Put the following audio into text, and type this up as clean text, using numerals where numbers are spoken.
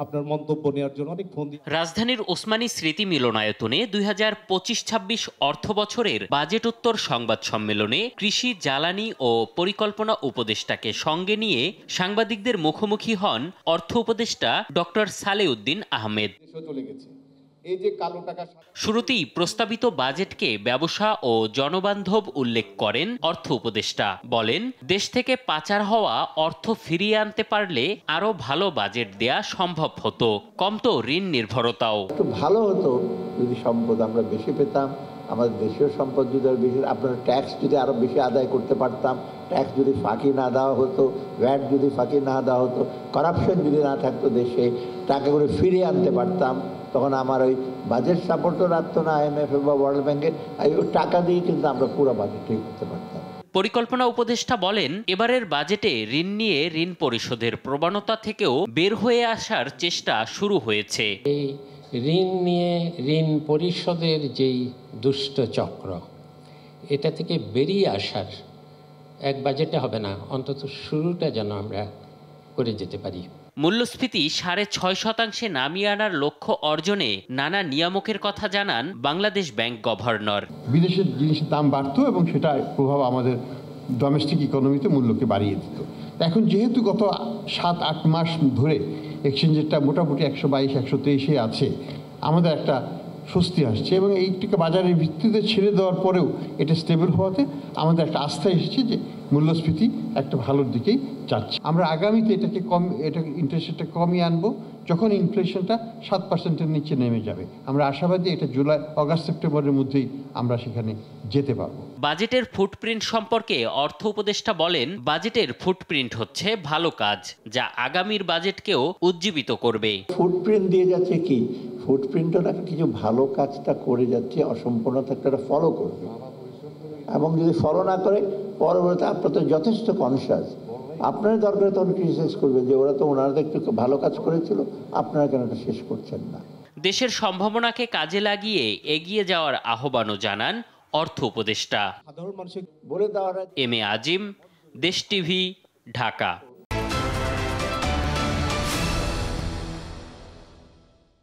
আপনার মন্তব্য নেওয়ার জন্য অনেক ফোন। রাজধানীর ওসমানী স্মৃতি মিলনায়তনে ২০২৫-২৬ অর্থ বছরের বাজেটোত্তর সংবাদ সম্মেলনে কৃষি, জ্বালানি ও পরিকল্পনা উপদেষ্টাকে সঙ্গে নিয়ে সাংবাদিকদের মুখোমুখি হন অর্থ উপদেষ্টা ডক্টর সালেউদ্দিন আহমেদ। শুরুতেই প্রস্তাবিত বাজেটকে ব্যবসা ও জনবান্ধব উল্লেখ করেন অর্থ উপদেষ্টা। বলেন, দেশ থেকে পাচার হওয়া অর্থ ফিরিয়ে আনতে পারলে আরো ভালো বাজেট দেয়া সম্ভব হতো, কমতো ঋণ নির্ভরতাও। একটু ভালো হতো যদি সম্পদ আমরা বেশি পেতাম, আমাদের দেশীয় সম্পদ যদি আরো বেশি, আপনার ট্যাক্স যদি আরো বেশি আদায় করতে পারতাম, ট্যাক্স যদি ফাঁকি না দেওয়া হতো, ভ্যাট যদি ফাঁকি না দেওয়া হতো, করাপশন যদি না থাকতো দেশে, টাকাগুলো ফিরিয়ে আনতে পারতাম, তখন আমার ওই বাজেট সাপোর্টও রাখতো না IMF বা ওয়ার্ল্ড ব্যাংকের, ওই টাকা দিয়ে কিন্তু আমরা পুরো বাজেট ঠিক করতে পারতাম। পরিকল্পনা উপদেষ্টা বলেন, এবারের বাজেটে ঋণ নিয়ে ঋণ পরিশোধের প্রবণতা থেকেও বের হয়ে আসার চেষ্টা শুরু হয়েছে। এই ঋণ নিয়ে ঋণ পরিশোধের যেই দুষ্ট চক্র, এটা থেকে বেরিয়ে আসার এক বাজেটে হবে না, অন্তত শুরুটা যেন আমরা করে যেতে পারি। মূল্যস্ফীতি 6.5% নামিয়ে আনার লক্ষ্য অর্জনে নানা নিয়ামকের কথা জানান বাংলাদেশ ব্যাংক গভর্নর। বিদেশের জিনিসের দাম বাড়তো এবং সেটার প্রভাব আমাদের ডোমেস্টিক ইকোনমিতে মূল্যকে বাড়িয়ে দিত। এখন যেহেতু গত 7-8 মাস ধরে এক্সচেঞ্জ রেটটা মোটামুটি 122-123-এ আছে, আমাদের একটা স্বস্তি আসছে এবং এইটিকে বাজারের ভিত্তিতে ছেড়ে দেওয়ার পরেও এটা স্টেবল হওয়াতে আমাদের একটা আস্থা এসেছে যে মূল্যস্ফীতি একটা ভালোর দিকেই যাচ্ছে। আমরা আগামীতে এটাকে ইন্টারেস্ট রেটটা কমিয়ে আনবো যখন ইনফ্লেশনটা 7%-এর নিচে নেমে যাবে। আমরা আশাবাদী এটা জুলাই, অগাস্ট, সেপ্টেম্বরের মধ্যেই আমরা সেখানে যেতে পারবো। বাজেটের ফুটপ্রিন্ট সম্পর্কে অর্থ উপদেষ্টা বলেন, বাজেটের ফুটপ্রিন্ট হচ্ছে ভালো কাজ, যা আগামীর বাজেটকেও উজ্জীবিত করবে। ফুটপ্রিন্ট দিয়ে যাচ্ছে কি, ফুটপ্রিন্টও না, কিছু ভালো কাজটা করে যাচ্ছে, অসম্পূর্ণ থাকলে এটা ফলো করবে, এবং যদি ফলো না করে পরবর্তীতে আপনার তো যথেষ্ট কনসিয়াস, আপনার দরকার তখন ক্রিটিসাইজ করবে যে ওরা তো ওনারা একটু ভালো কাজ করেছিল, আপনারা কেন এটা শেষ করছেন না। দেশের সম্ভাবনাকে কাজে লাগিয়ে এগিয়ে যাওয়ার আহ্বানও জানান অর্থ উপদেষ্টা। বলে দেওয়ার এম এ আজিম, দেশ টিভি, ঢাকা।